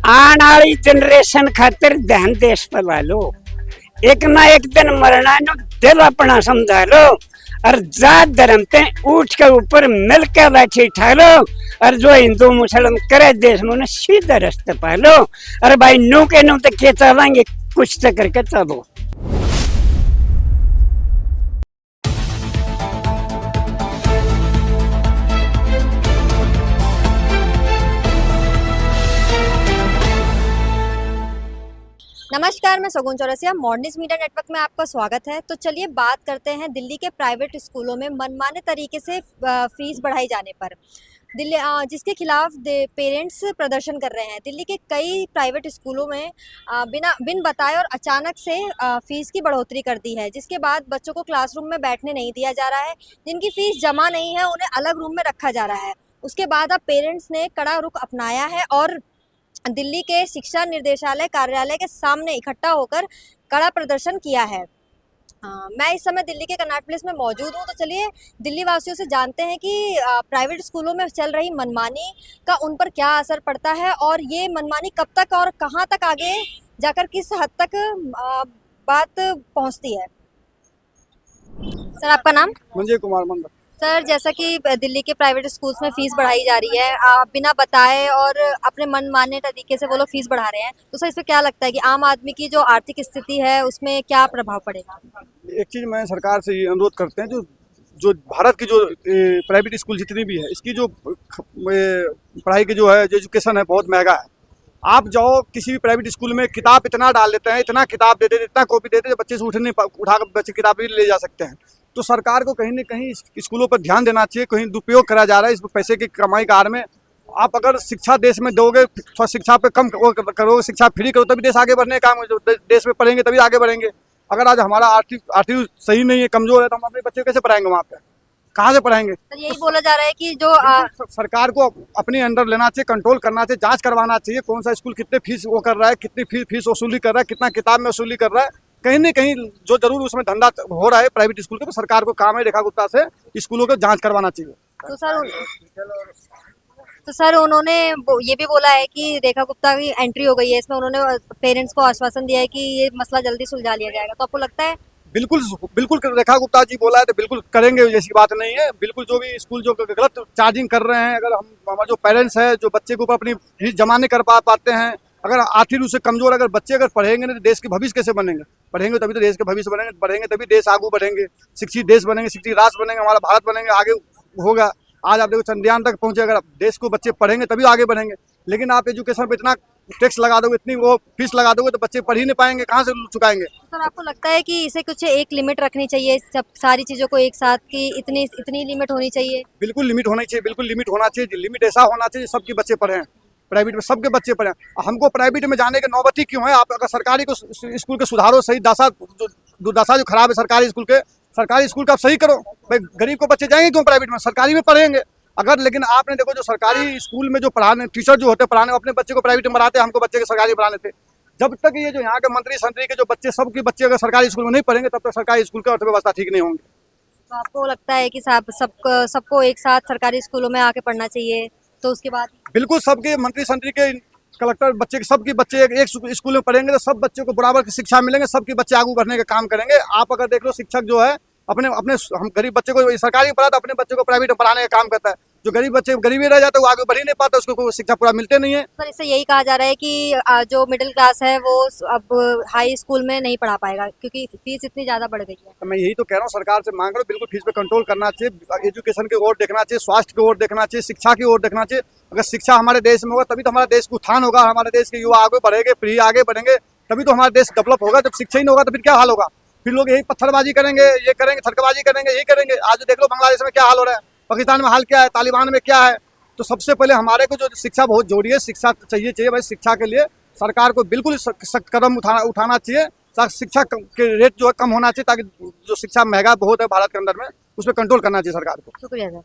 आने वाली जनरेशन खातिर ध्यान देश पर ला लो। एक ना एक दिन मरना है, दिल अपना समझा लो और जात धर्म ते उठ के ऊपर मिल के लाठी ठा लो और जो हिंदू मुसलमान करे देश में सीधा रास्ते पा लो। और भाई नू के नू तो के चलेंगे, कुछ तो करके चलो। नमस्कार, मैं सगुन चौरसिया, मॉर्निंग मीडिया नेटवर्क में आपका स्वागत है। तो चलिए बात करते हैं दिल्ली के प्राइवेट स्कूलों में मनमाने तरीके से फीस बढ़ाई जाने पर। दिल्ली जिसके खिलाफ पेरेंट्स प्रदर्शन कर रहे हैं। दिल्ली के कई प्राइवेट स्कूलों में बिन बताए और अचानक से फीस की बढ़ोतरी कर दी है, जिसके बाद बच्चों को क्लासरूम में बैठने नहीं दिया जा रहा है। जिनकी फीस जमा नहीं है उन्हें अलग रूम में रखा जा रहा है। उसके बाद अब पेरेंट्स ने कड़ा रुख अपनाया है और दिल्ली के शिक्षा निर्देशालय कार्यालय के सामने इकट्ठा होकर कड़ा प्रदर्शन किया है। मैं इस समय दिल्ली के कनॉट प्लेस में मौजूद हूँ। तो चलिए दिल्ली वासियों से जानते हैं कि प्राइवेट स्कूलों में चल रही मनमानी का उन पर क्या असर पड़ता है और ये मनमानी कब तक और कहाँ तक आगे जाकर किस हद तक बात पहुँचती है। सर, आपका नाम? मंजय कुमार मंडल। सर, जैसा कि दिल्ली के प्राइवेट स्कूल्स में फीस बढ़ाई जा रही है, आप बिना बताए और अपने मनमाने तरीके से वो लोग फीस बढ़ा रहे हैं, तो सर इस पे क्या लगता है कि आम आदमी की जो आर्थिक स्थिति है उसमें क्या प्रभाव पड़ेगा? एक चीज़ मैं सरकार से ये अनुरोध करते हैं, जो भारत की जो प्राइवेट स्कूल जितनी भी है, इसकी जो पढ़ाई की जो है, जो एजुकेशन है, बहुत महंगा है। आप जाओ किसी भी प्राइवेट स्कूल में, किताब इतना डाल देते हैं, इतना किताब दे देते, इतना कॉपी देते, बच्चे से उठाकर बच्चे किताब भी ले जा सकते हैं। तो सरकार को कहीं न कहीं स्कूलों पर ध्यान देना चाहिए। कहीं दुरुपयोग करा जा रहा है इस पैसे की कमाई का आड़ में। आप अगर शिक्षा देश में दोगे, शिक्षा पे कम करोगे, शिक्षा फ्री करो, तभी देश आगे बढ़ने का काम। जो देश में पढ़ेंगे तभी आगे बढ़ेंगे। अगर आज हमारा आर्थिक सही नहीं है, कमजोर है, तो हम अपने बच्चे कैसे पढ़ाएंगे? वहाँ पे कहाँ से पढ़ाएंगे? सर, यही बोला जा रहा है कि जो सरकार को अपने अंडर लेना चाहिए, कंट्रोल करना चाहिए, जांच करवाना चाहिए कौन सा स्कूल कितने फीस वो कर रहा है, कितनी फीस वसूली कर रहा है, कितना किताब में वसूली कर रहा है। कहीं न कहीं जो जरूर उसमें धंधा हो रहा है प्राइवेट स्कूल के, तो सरकार को काम है रेखा गुप्ता से स्कूलों को जांच करवाना चाहिए। तो सर उन्होंने ये भी बोला है कि रेखा गुप्ता की एंट्री हो गई है इसमें। उन्होंने पेरेंट्स को आश्वासन दिया है कि ये मसला जल्दी सुलझा लिया जाएगा। तो आपको लगता है? बिल्कुल बिल्कुल, रेखा गुप्ता जी बोला है तो बिल्कुल करेंगे, जैसी बात नहीं है। बिल्कुल, जो भी स्कूल जो गलत चार्जिंग कर रहे हैं, अगर हमारे जो पेरेंट्स हैं, जो बच्चे के ऊपर अपनी फीस जमा नहीं कर पाते हैं, अगर आर्थिक रूप से कमजोर, अगर बच्चे अगर पढ़ेंगे नहीं तो देश के भविष्य कैसे बनेंगे? पढ़ेंगे तभी तो देश के भविष्य बनेंगे, पढ़ेंगे तभी देश आगे बढ़ेंगे, शिक्षित देश बनेंगे, शिक्षित राष्ट्र बनेंगे, हमारा भारत बनेंगे, आगे होगा। आज आप देखो चंद्रयान तक पहुंचे, अगर देश को बच्चे पढ़ेंगे तभी आगे बढ़ेंगे। लेकिन आप एजुकेशन पे इतना टैक्स लगा दोगे, इतनी वो फीस लगा दोगे, तो बच्चे पढ़ ही नहीं पाएंगे, कहाँ से चुकाएंगे? सर, आपको लगता है कि इसे कुछ एक लिमिट रखनी चाहिए, सब सारी चीजों को एक साथ की इतनी लिमिट होनी चाहिए? बिल्कुल लिमिट होनी चाहिए, बिल्कुल लिमिट होना चाहिए। लिमिट ऐसा होना चाहिए सबके बच्चे पढ़ें, प्राइवेट में सबके बच्चे पढ़ें। हमको प्राइवेट में जाने की नौबत ही क्यों है? आप अगर सरकारी को स्कूल के सुधारो, सही दुर्दशा जो खराब है सरकारी स्कूल के, सरकारी स्कूल का आप सही करो। भाई गरीब को बच्चे जाएंगे क्यों प्राइवेट में? सरकारी में पढ़ेंगे अगर। लेकिन आपने देखो, जो सरकारी स्कूल में जो पढ़ाने टीचर जो होते पढ़ाने, अपने बच्चे को प्राइवेट में पढ़ाते, हमको बच्चे को सरकारी पढ़ाने थे। जब तक ये जो यहाँ के मंत्री संतरी के जो बच्चे, सबके बच्चे अगर सरकारी स्कूल में नहीं पढ़ेंगे, तब तक सरकारी स्कूल की अर्थव्यवस्था ठीक नहीं होंगी। तो आपको लगता है कि सबको एक साथ सरकारी स्कूलों में आके पढ़ना चाहिए? तो उसके बाद बिल्कुल सबके मंत्री संतरी के, कलेक्टर बच्चे, सबके बच्चे एक स्कूल में पढ़ेंगे तो सब बच्चों को बराबर की शिक्षा मिलेंगे, सबके बच्चे आगे बढ़ने का काम करेंगे। आप अगर देख लो, शिक्षक जो है अपने हम गरीब बच्चे को सरकारी में पढ़ाता, अपने बच्चे को प्राइवेट में पढ़ाने का काम करता है। जो गरीब बच्चे गरीबी रह जाते हैं, वो आगे बढ़ ही नहीं पाता, उसको कोई शिक्षा पूरा मिलते नहीं है। सर, इससे यही कहा जा रहा है कि जो मिडिल क्लास है वो अब हाई स्कूल में नहीं पढ़ा पाएगा क्योंकि फीस इतनी ज़्यादा बढ़ गई है। तो मैं यही तो कह रहा हूँ, सरकार से मांग रहा हूँ, बिल्कुल फीस पे कंट्रोल करना चाहिए, एजुकेशन की ओर देखना चाहिए, स्वास्थ्य की ओर देखना चाहिए, शिक्षा की ओर देखना चाहिए। अगर शिक्षा हमारे देश में होगा तभी तो हमारा देश का उत्थान होगा, हमारे देश के युवा आगे बढ़ेंगे, पीढ़ी आगे बढ़ेंगे, तभी तो हमारा देश डेवलप होगा। जब शिक्षा ही नहीं होगा तो फिर क्या हाल होगा? फिर लोग यही पत्थरबाजी करेंगे, ये करेंगे, थरकबाजी करेंगे, यही करेंगे। आज देख लो बांग्लादेश में क्या हाल हो रहा है, पाकिस्तान में हाल क्या है, तालिबान में क्या है। तो सबसे पहले हमारे को जो शिक्षा बहुत जरूरी है, शिक्षा चाहिए भाई। शिक्षा के लिए सरकार को बिल्कुल सख्त कदम उठाना चाहिए। शिक्षा के रेट जो है कम होना चाहिए, ताकि जो शिक्षा महंगा बहुत है भारत के अंदर में, उस पर कंट्रोल करना चाहिए सरकार को। शुक्रिया सर।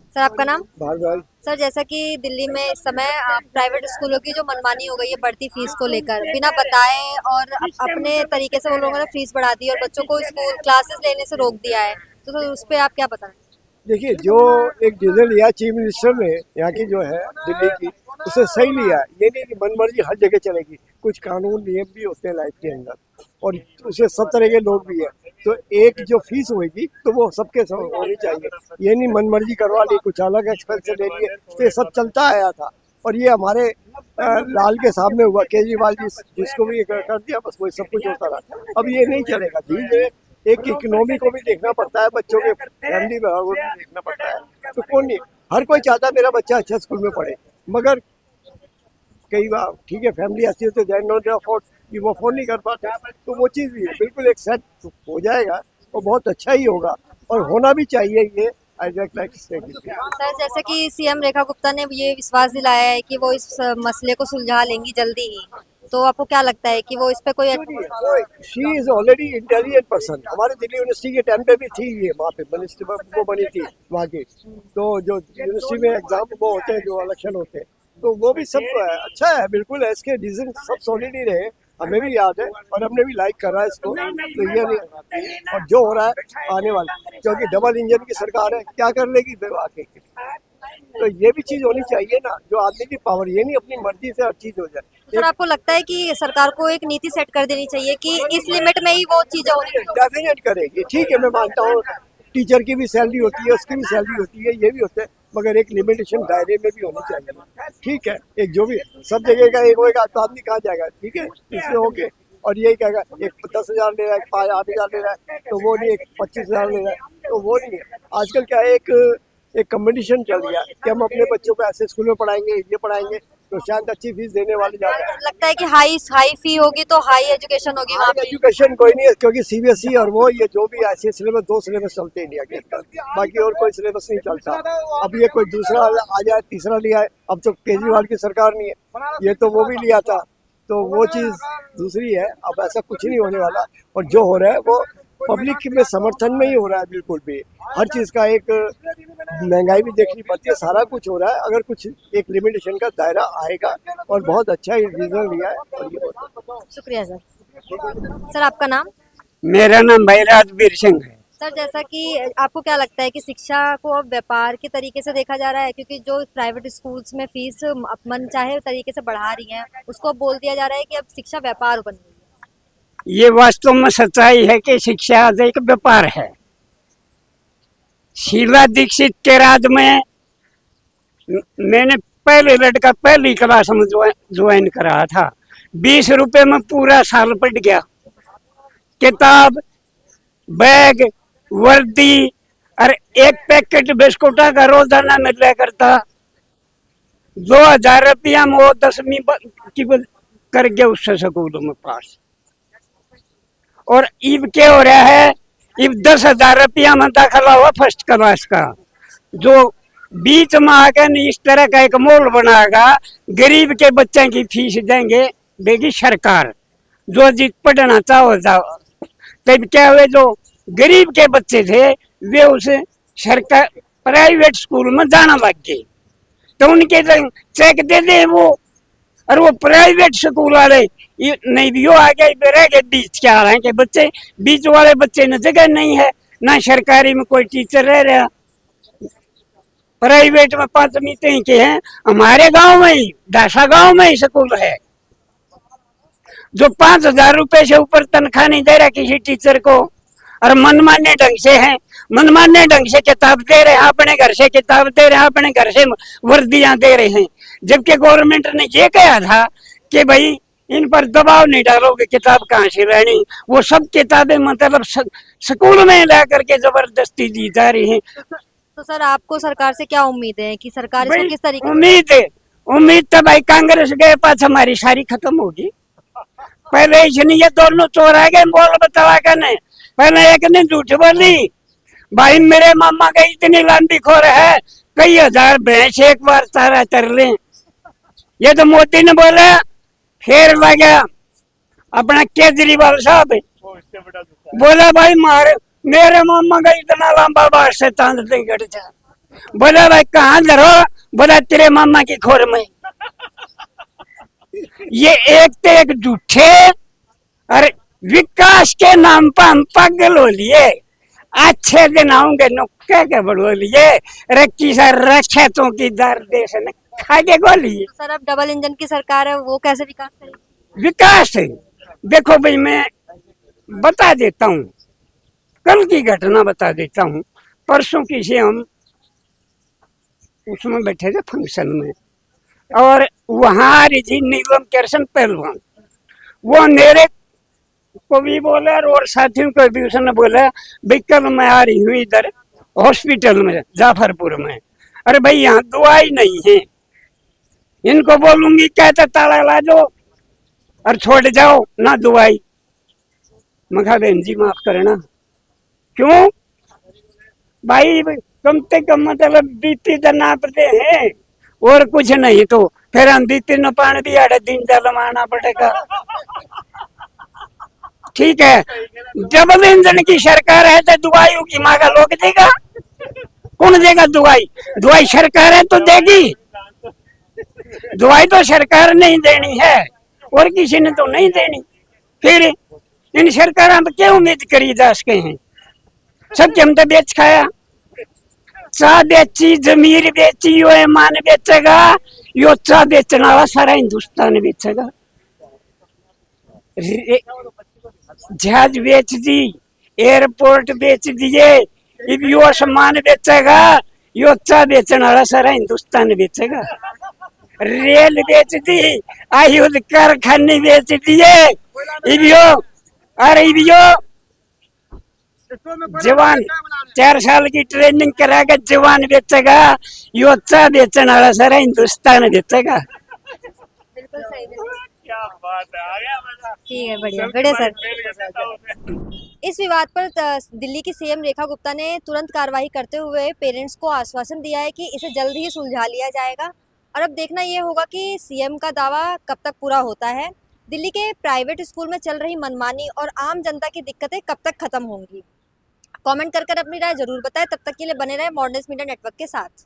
सर, आपका नाम? भारद्वाज। सर, जैसा कि दिल्ली में इस समय प्राइवेट स्कूलों की जो मनमानी हो गई है बढ़ती फीस को लेकर, बिना बताए और अपने तरीके से वो लोगों ने फीस बढ़ा दी और बच्चों को स्कूल क्लासेस लेने से रोक दिया है, तो उस पर आप क्या बताएं? देखिए, जो एक डिसीजन लिया चीफ मिनिस्टर ने यहाँ की जो है दिल्ली की, उसे सही लिया है। ये नहीं कि मनमर्जी हर जगह चलेगी, कुछ कानून नियम भी होते हैं लाइफ के अंदर, और उसे सब तरह के लोग भी हैं। तो एक जो फीस होगी तो वो सबके सब होनी चाहिए। ये नहीं मनमर्जी करवा ली, कुछ अलग एक्सपेंस ले लिए, तो ये सब चलता आया था। और ये हमारे लाल के सामने हुआ, केजरीवाल जी जिसको भी कर दिया, बस वही सब कुछ होता रहा। अब ये नहीं चलेगा। धीरे धीरे एक इकोनॉमी को भी देखना पड़ता है, बच्चों के फैमिली को भी देखना पड़ता है। तो कौन नहीं, हर कोई चाहता है मेरा बच्चा अच्छा स्कूल में पढ़े, मगर कई बार ठीक है फैमिली ऐसी होती है नॉट अफोर्ड कि वो अफोर्ड नहीं कर पाते, तो वो चीज़ भी है। बिल्कुल एक सेट हो जाएगा और बहुत अच्छा ही होगा, और होना भी चाहिए। ये सर, जैसे कि सीएम रेखा गुप्ता ने ये विश्वास दिलाया है कि वो इस मसले को सुलझा लेंगी जल्दी ही, तो आपको क्या लगता है कि वो इस पे कोई she is already intelligent person. हमारे दिल्ली यूनिवर्सिटी के टाइम पे भी थी ये, वहाँ पे मिनिस्टर वो बनी थी वहाँ की। तो जो यूनिवर्सिटी में एग्जाम वो होते हैं, जो इलेक्शन होते हैं, तो वो भी सब अच्छा है, बिल्कुल है। इसके डिसीजन सब सॉलिड ही रहे, हमें भी याद है और हमने भी लाइक करा है इसको। तो ये नहीं, और जो हो रहा है आने वाला, क्योंकि डबल इंजन की सरकार है, क्या कर लेगी आके। तो ये भी चीज होनी चाहिए ना, जो आदमी की पावर, ये नहीं अपनी मर्जी से हर चीज हो जाए। सर, आपको लगता है कि सरकार को एक नीति सेट कर देनी चाहिए कि इस लिमिट में ही वो चीजें होनी? डेफिनेट करेगी, ठीक है, मैं मानता हूँ टीचर की भी सैलरी होती है, उसकी भी सैलरी होती है, ये भी होता है, मगर एक लिमिटेशन दायरे में भी होनी चाहिए। ठीक है, एक जो भी सब जगह का एक होगा तो आदमी कहाँ जाएगा, ठीक है, इससे होके। और यही कहेगा एक 10,000 ले रहा है, 8,000 ले रहा है, तो वो नहीं, एक 25,000 ले रहा है, तो वो नहीं है। आजकल क्या है, एक कंपटीशन चल गया कि हम अपने बच्चों को ऐसे स्कूल में पढ़ाएंगे, ये पढ़ाएंगे, तो शायद अच्छी फीस देने वाले ज्यादा है। लगता है कि हाई फी होगी तो हाई एजुकेशन होगी वहाँ पे। एजुकेशन कोई नहीं है, क्योंकि सीबीएसई और वो ये जो भी ऐसे सिलेबस, 2 सिलेबस चलते इंडिया के अंदर, बाकी और कोई सिलेबस नहीं चलता। अब ये कोई दूसरा आ जाए, तीसरा लिया है, अब तो केजरीवाल की सरकार नहीं है, ये तो वो भी लिया था, तो वो चीज दूसरी है। अब ऐसा कुछ नहीं होने वाला, और जो हो रहा है वो पब्लिक में समर्थन में ही हो रहा है। बिल्कुल भी हर चीज का एक महंगाई भी देखनी पड़ती है, सारा कुछ हो रहा है। अगर कुछ एक लिमिटेशन का दायरा आएगा, और बहुत अच्छा डिसीजन लिया है, और ये शुक्रिया सर। सर, आपका नाम? मेरा नाम भाई राजवीर सिंह है। सर, जैसा कि आपको क्या लगता है कि शिक्षा को अब व्यापार के तरीके से देखा जा रहा है, क्योंकि जो प्राइवेट स्कूल्स में फीस मन चाहे तरीके से बढ़ा रही हैं, उसको बोल दिया जा रहा है कि अब शिक्षा व्यापार बन गई है। ये वास्तव में सच्चाई है कि शिक्षा आज एक व्यापार है। शीला दीक्षित के राज में मैंने पहले लड़का पहली क्लास में ज्वाइन करा था, 20 रुपए में पूरा साल पढ़ गया। किताब, बैग, वर्दी और एक पैकेट बिस्कुटा का रोजाना मिला करता। 2,000 रुपया में वो 10वीं की कर गया उससे स्कूलों में पास। और इब क्या हो रहा है, इब 10,000 रुपया में दाखिला हुआ फर्स्ट क्लास का, जो बीच में आकर इस तरह का एक मोल बनाएगा, गरीब के बच्चे की फीस देंगे देगी सरकार, जो जित पढ़ना चाहो जाओ। तब क्या हुए, जो गरीब के बच्चे थे वे उसे सरकार प्राइवेट स्कूल में जाना लग गए, तो उनके चेक दे दे वो, और वो प्राइवेट स्कूल वाले नहीं भी आ गए, रह गए बीच के आ रहे हैं कि बच्चे, बीच वाले बच्चे ने जगह नहीं है, ना सरकारी में कोई टीचर रह रहा, प्राइवेट में 5 मीटिंग के हैं। हमारे गांव में ही, दासा गांव में ही स्कूल है, जो 5,000 रुपए से ऊपर तनख्वाह नहीं दे रहा किसी टीचर को, और मनमान्य ढंग से है, मनमान्य ढंग से किताब दे रहे हैं, अपने घर से किताब दे रहे हैं, अपने घर से वर्दियां दे रहे हैं। जबकि गवर्नमेंट ने ये कहा था कि भाई इन पर दबाव नहीं डालोगे, किताब कहाँ से रहनी, वो सब किताबें मतलब स्कूल में ला करके जबरदस्ती दी जा रही है। तो सर, आपको सरकार से क्या उम्मीद है कि सरकार इसको किस तरीके? उम्मीद तो भाई कांग्रेस के पास हमारी सारी खत्म होगी। पहले इसने ये दोनों चोर आ गए बोल बतावा करने, पहले एक ने झूठ बोली, भाई मेरे मामा का इतनी लंबी खोर है, कई हजार भैंस एक बार तारा कर ले। ये तो मोदी ने बोला, फिर लगा अपना केजरीवाल साहब बोला, भाई मारे मेरे मामा का इतना लंबा बार से तांद नहीं कट जा। बोला भाई कहाँ धरो, बोला तेरे मामा की खोर में। ये एक तो एक झूठे, और विकास के नाम पर हम पागल हो लिए। अच्छे दिन आऊंगे नुक्के के बढ़ो लिए, रखी सर रक्षतों की दर देश ने खा के गोली। सर अब डबल इंजन की सरकार है, वो कैसे विकास करेगी? विकास है, देखो भाई मैं बता देता हूँ, कल की घटना बता देता हूँ। परसों किसी हम उसमें बैठे थे फंक्शन में, और वहां जी नीलम कृष्ण पहलवान, वो मेरे को भी बोला और साथियों को भी उसने बोला, भाई कल मैं आ रही हूँ इधर हॉस्पिटल में जाफरपुर में, अरे भाई यहाँ दवाई नहीं है, इनको बोलूंगी कहते ताला ला दो और छोड़ जाओ ना दवाई। मैं कहा बहन जी माफ करना, क्यों भाई, कम से कम मतलब बीपी तो नापते हैं और कुछ नहीं, तो फिर हम बीपी न पानी भी 8 दिन जलवाना पड़ेगा। ठीक है, डबल इंजन की सरकार है तो दवाइयों की मांगा लोग देगा, कौन देगा दवाई? दवाई सरकार है तो देगी, दवाई तो सरकार नहीं देनी है और किसी ने तो नहीं देनी। फिर इन सरकारों पर क्या उम्मीद करी जा सके हैं? सबके हम तो बेच खाया, चाह बेची, जमीर बेची, यो ईमान बेचेगा, यो चाह बेचने वाला सारा हिंदुस्तान बेचेगा। जहाज बेच दी, एयरपोर्ट बेच दिए, अब यो सामान बेचेगा, यो चाह बेचने वाला सारा हिंदुस्तान बेचेगा। रेल बेच दी, आयुध कारखाने बेच दिए, अब यो अरे अब यो जवान 4 साल की ट्रेनिंग कराएगा, जवान बेचेगा, यो चाह बेचने वाला सारा हिंदुस्तान बेचेगा। बिल्कुल सही ठीक है, बढ़िया बढ़िया सर। इस विवाद पर दिल्ली की सीएम रेखा गुप्ता ने तुरंत कार्रवाई करते हुए पेरेंट्स को आश्वासन दिया है कि इसे जल्द ही सुलझा लिया जाएगा, और अब देखना ये होगा कि सीएम का दावा कब तक पूरा होता है। दिल्ली के प्राइवेट स्कूल में चल रही मनमानी और आम जनता की दिक्कतें कब तक खत्म होंगी? कमेंट कर अपनी राय जरूर बताएं। तब तक के लिए बने रहे मॉडर्निस्ट मीडिया नेटवर्क के साथ।